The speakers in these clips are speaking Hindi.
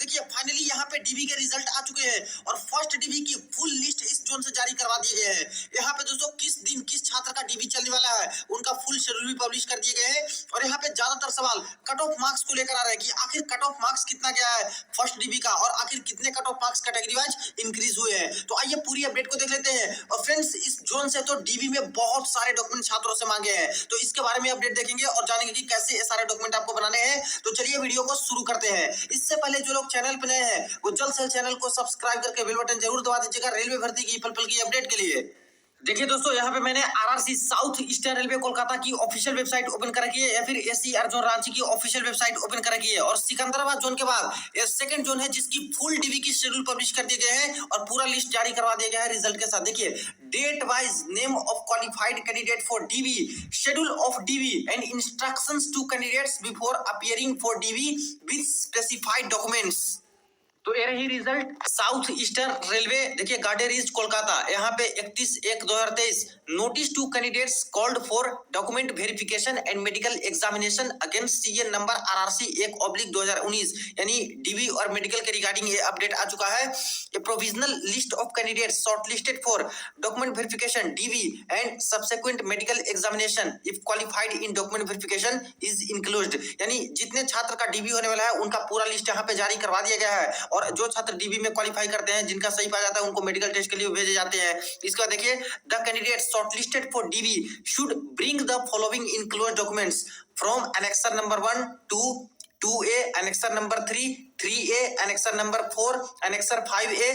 देखिए फाइनली यहाँ पे डीबी के रिजल्ट आ चुके हैं और फर्स्ट डीबी की फुल लिस्ट इस जोन से जारी करवा दिए गए हैं। यहाँ पे दोस्तों किस दिन किस छात्र का डीबी चलने वाला है उनका फुल शेड्यूल भी पब्लिश कर दिए गए हैं और यहाँ पे ज्यादातर सवाल कट ऑफ मार्क्स को लेकर आ रहे हैं कि आखिर कट ऑफ मार्क्स कितना गया है फर्स्ट डीबी का और आखिर कितने cut off marks category wise increase हुए हैं। तो आइए पूरी अपडेट को देख लेते हैं। और फ्रेंड्स इस जोन से तो डीबी में बहुत सारे डॉक्यूमेंट छात्रों से मांगे हैं, तो इसके बारे में अपडेट देखेंगे और जानेंगे कि कैसे ये सारे डॉक्यूमेंट आपको बनाने हैं। तो चलिए वीडियो को शुरू करते हैं। इससे पहले जो लोग चैनल पर नए हैं वो जल्द से चैनल को सब्सक्राइब करके बेल बटन जरूर दबा दीजिएगा रेलवे भर्ती की पल पल की अपडेट के लिए। देखिए दोस्तों यहाँ पे मैंने RRC south eastern railway Kolkata की ऑफिशियल वेबसाइट ओपन कर रखी है या फिर एससीआर जोन रांची की ऑफिशियल वेबसाइट ओपन कर रखी है और सिकंदराबाद जोन के बाद ये सेकंड जोन है जिसकी फुल डीबी की शेड्यूल पब्लिश कर दिए गए हैं और पूरा लिस्ट जारी करवा दिया गया है रिजल्ट के साथ। देखिए date wise name of qualified candidate for DB, schedule of DB and instructions to candidates before appearing for DB with specified documents. तो ये रही रिजल्ट साउथ ईस्टर्न रेलवे। देखिए गार्डे रीच कोलकाता यहाँ पे 31/1/2023 notice to candidates called for document verification and medical examination against CN number RRC 1/2019 यानी डीबी और मेडिकल के रिगार्डिंग ये अपडेट आ चुका है। ये provisional list of candidates shortlisted for document verification DV and subsequent medical examination if qualified in document verification is included, यानी जितने छात्र का डीबी होने वाला है उनका पूरा लिस्ट यहाँ पे जारी करवा दिया गया है और जो छात्र डीबी में क्वालिफाई करते हैं जिनका सही पाया जाता है उनको मेडिकल टेस्ट के लिए भेजे जाते हैं। इसके बाद देखिए the candidate shortlisted for DB should bring the following enclosed documents from annexure number 1 to 2A, annexure number 3, 3A, annexure number 4, annexure 5A,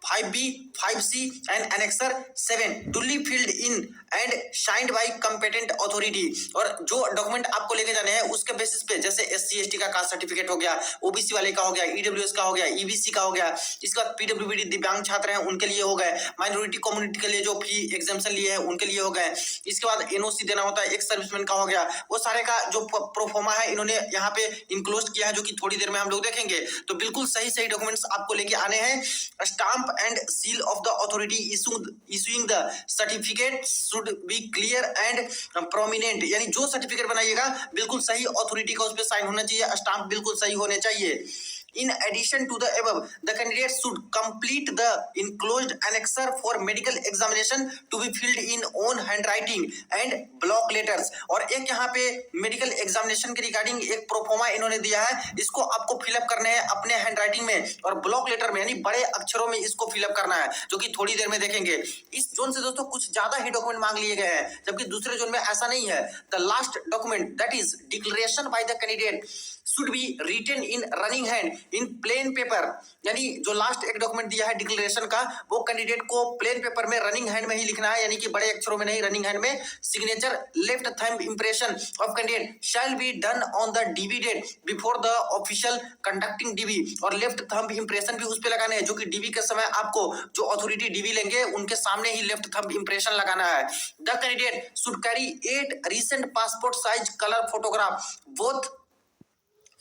5B, 5C and Annexer 7 duly filled in and signed by competent authority। और जो डॉक्यूमेंट आपको लेके जाने हैं उसके बेसिस पे जैसे SC ST का कास्ट सर्टिफिकेट हो गया, OBC वाले का हो गया, EWS का हो गया, EBC का हो गया, इसके बाद PWBD दिव्यांग छात्र हैं उनके लिए हो गए, माइनॉरिटी कम्युनिटी के लिए जो फी एग्जाम्पशन लिए हैं उनके लिए हो गए, इसके बाद NOC देना होता है एक सर्विसमैन का हो गया। वो सारे का जो प्रोफोमा है इन्होंने यहाँ पे इंक्लोज किया है जो कि थोड़ी देर में हम लोग देखेंगे। तो बिल्कुल सही सही डॉक्यूमेंट्स आपको लेके आने हैं। Stamp and seal of the authority issuing the certificate should be clear and prominent, यानी जो सर्टिफिकेट बनाइएगा बिल्कुल सही अथॉरिटी का उस पर साइन होना चाहिए, स्टाम्प बिल्कुल सही होने चाहिए। In addition to the above, the candidate should complete the enclosed annexer for medical examination to be filled in own handwriting and block letters। और एक यहाँ पे मेडिकल एग्जामिनेशन के रिगार्डिंग एक प्रोफोमा इन्होंने दिया है, इसको आपको फिलअप करने हैं अपने हैंडराइटिंग में और ब्लॉक लेटर में यानी बड़े अक्षरों में इसको फिलअप करना है जो कि थोड़ी देर में देखेंगे। इस जोन से दोस्तों कुछ ज्यादा ही डॉक्यूमेंट मांग लिए गए हैं जबकि दूसरे जोन में ऐसा नहीं है। The last document that is declaration by the candidate should be written in running hand in plain paper, यानी जो लास्ट एक डॉक्यूमेंट दिया है डिक्लेरेशन का वो कैंडिडेट को प्लेन पेपर में रनिंग हैंड में ही लिखना है, यानी कि बड़े अक्षरों में नहीं, रनिंग हैंड में। Signature left thumb impression of candidate shall be done on the DB date before the official conducting DB, और लेफ्ट थंब इंप्रेशन भी उस पे लगाने हैं जो कि डीबी के समय आपको जो अथॉरिटी डीबी लेंगे उनके सामने ही लेफ्ट थंब इंप्रेशन लगाना है। The candidate should carry 8 recent passport size colour photograph both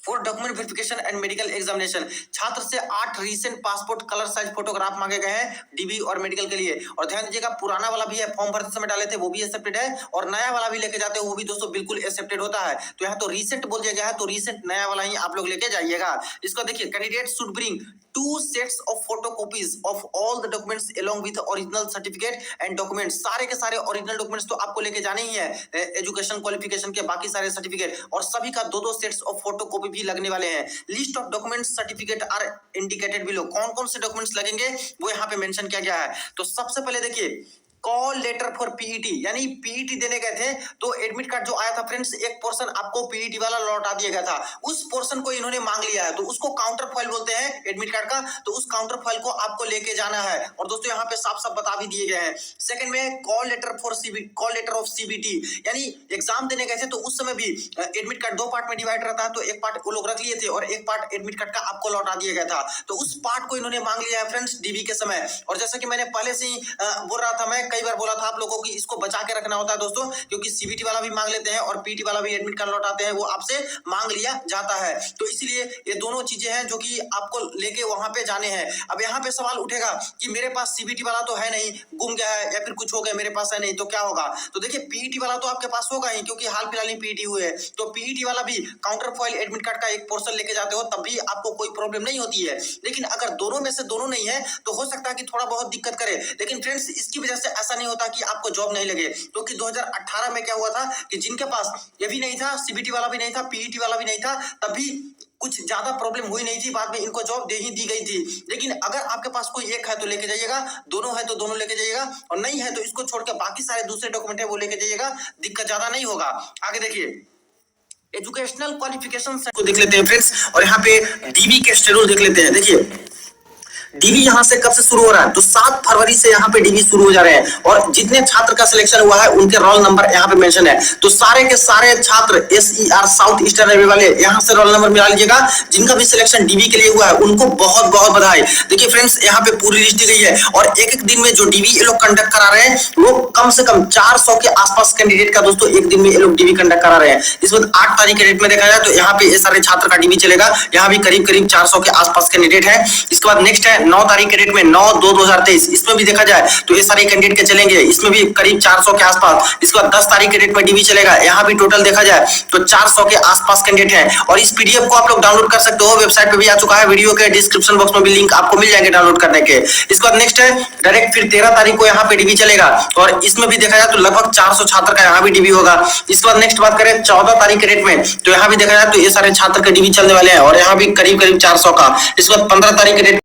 for document verification and medical examination. छात्र से 8 recent passport colour size photograph मांगे गए हैं डीबी और मेडिकल के लिए। और ध्यान दीजिएगा पुराना वाला भी है, फॉर्म भरते समय डाले थे वो भी एक्सेप्टेड है और नया वाला भी लेके जाते हैं वो भी दोस्तों बिल्कुल एक्सेप्टेड होता है। तो यहाँ तो रीसेंट बोल दिया गया है तो रीसेंट नया वाला ही आप लोग लेके जाइएगा। इसको देखिए candidate should bring 2 sets of photocopies of all the documents along with original certificate and documents। सारे के सारे ओरिजिनल डॉक्यूमेंट्स तो आपको लेके जाने ही है, एजुकेशन क्वालिफिकेशन के बाकी सारे सर्टिफिकेट और सभी का 2-2 सेट्स ऑफ फोटोकॉपी भी लगने वाले हैं। List of documents certificate are indicated below, कौन कौन से डॉक्यूमेंट्स लगेंगे वो यहाँ पे मेंशन किया गया है। तो सबसे पहले देखिए कॉल लेटर फॉर पीईटी, यानी पीईटी देने गए थे तो एडमिट कार्ड जो आया था फ्रेंड्स एक पोर्शन आपको पीईटी वाला लौटा दिया गया था, उस पोर्शन को इन्होंने मांग लिया है तो उसको काउंटर फाइल बोलते हैं एडमिट कार्ड का। तो उस काउंटर फाइल को आपको लेके जाना है और दोस्तों यहाँ पे साफ साफ बता भी दिए गए हैं। सेकंड में call letter for CBT, call letter of CBT, यानी एग्जाम देने गए थे तो उस समय भी एडमिट कार्ड 2 पार्ट में डिवाइड रहता है तो एक पार्ट वो लोग रख लिए थे और एक पार्ट एडमिट कार्ड का आपको लौटा दिया गया था। तो उस पार्ट को इन्होंने मांग लिया है फ्रेंड्स डीबी के समय। और जैसा कि मैंने पहले से ही बोल रहा था मैं कई बार बोला था आप लोगों को कि इसको बचा के रखना होता है दोस्तों, क्योंकि सीबीटी वाला भी मांग लेते हैं और पीटी वाला भी एडमिट कार्ड लौटाते हैं, वो आपसे मांग लिया जाता है। तो इसीलिए ये दोनों चीजें हैं जो कि आपको लेके वहां पे जाने हैं। अब यहाँ पे सवाल उठेगा कि मेरे पास सीबीटी वाला तो है नहीं, गुम गया है या फिर कुछ हो गया, मेरे पास है नहीं, तो क्या होगा? तो देखिए पीईटी वाला तो आपके पास होगा ही, क्योंकि हाल फिलहाल ही पीईटी हुए है। तो पीईटी वाला भी काउंटर फॉइल एडमिट कार्ड का एक पोर्शन लेके जाते हो, तब भी आपको कोई प्रॉब्लम नहीं होती है। लेकिन अगर दोनों में से दोनों नहीं है तो हो सकता है कि थोड़ा बहुत दिक्कत करे। लेकिन फ्रेंड्स इसकी वजह से ऐसा नहीं होता कि आपको जॉब नहीं लगे, क्योंकि 2018 में क्या हुआ था कि जिनके पास ये भी नहीं था, सीबीटी वाला भी नहीं था, पीईटी वाला भी नहीं था, तब भी कुछ ज्यादा प्रॉब्लम हुई नहीं थी, बाद में इनको जॉब दे ही दी गई थी। लेकिन अगर आपके पास कोई एक है तो लेके जाइएगा, दोनों है तो दोनों लेके जाइएगा, और नहीं है तो इसको छोड़ के बाकी सारे दूसरे डॉक्यूमेंट है वो लेके जाइएगा, दिक्कत ज्यादा नहीं होगा। आगे देखिए एजुकेशनल क्वालिफिकेशन को देख लेते हैं फ्रेंड्स, और यहाँ पे डीबी के शेड्यूल देख लेते हैं। देखिए डीबी यहाँ से कब से शुरू हो रहा है, तो 7 फरवरी से यहाँ पे डीबी शुरू हो जा रहे हैं, और जितने छात्र का सिलेक्शन हुआ है उनके रोल नंबर यहाँ पे मेंशन है। तो सारे के सारे छात्र SER साउथ ईस्टर्न रेलवे वाले यहाँ से रोल नंबर मिला लीजिएगा। जिनका भी सिलेक्शन डीबी के लिए हुआ है उनको बहुत बहुत बधाई। देखिए फ्रेंड्स यहाँ पे पूरी लिस्ट दी गई है, और एक एक दिन में जो डीबी ये लोग कंडक्ट करा रहे हैं वो कम से कम 400 के आसपास कैंडिडेट का दोस्तों एक दिन में ये लोग डीबी कंडक्ट करा रहे हैं। इस वक्त 8 तारीख के डेट में देखा जाए तो यहाँ पे ये सारे छात्र का डीबी चलेगा, यहाँ भी करीब करीब 400 के आसपास कैंडिडेट है। इसके बाद नेक्स्ट है 9 तारीख के डेट में 9/2/2023, इसमें भी देखा जाए तो ये सारे कैंडिडेट के चलेंगे, इसमें भी करीब 400 के आसपास। इसके बाद 10 तारीख के डेट में डीबी चलेगा, यहाँ भी टोटल देखा जाए तो 400 के आसपास कैंडिडेट हैं। और इस पीडीएफ को आप लोग डाउनलोड कर सकते हो, वेबसाइट पे भी आ चुका है, वीडियो के डिस्क्रिप्शन बॉक्स में भी लिंक आपको मिल जाएंगे डाउनलोड करने के। इसके बाद नेक्स्ट है डायरेक्ट फिर 13 तारीख को यहाँ पे डीबी चलेगा, और इसमें भी देखा जाए तो लगभग 400 छात्र का यहाँ भी डीबी होगा। इसके बाद नेक्स्ट बात करें 14 तारीख के डेट में, तो यहाँ भी देखा जाए तो ये सारे छात्र के डीबी चलने वाले हैं, और यहाँ भी करीब करीब 400 का। इसके बाद 15 तारीख के डेट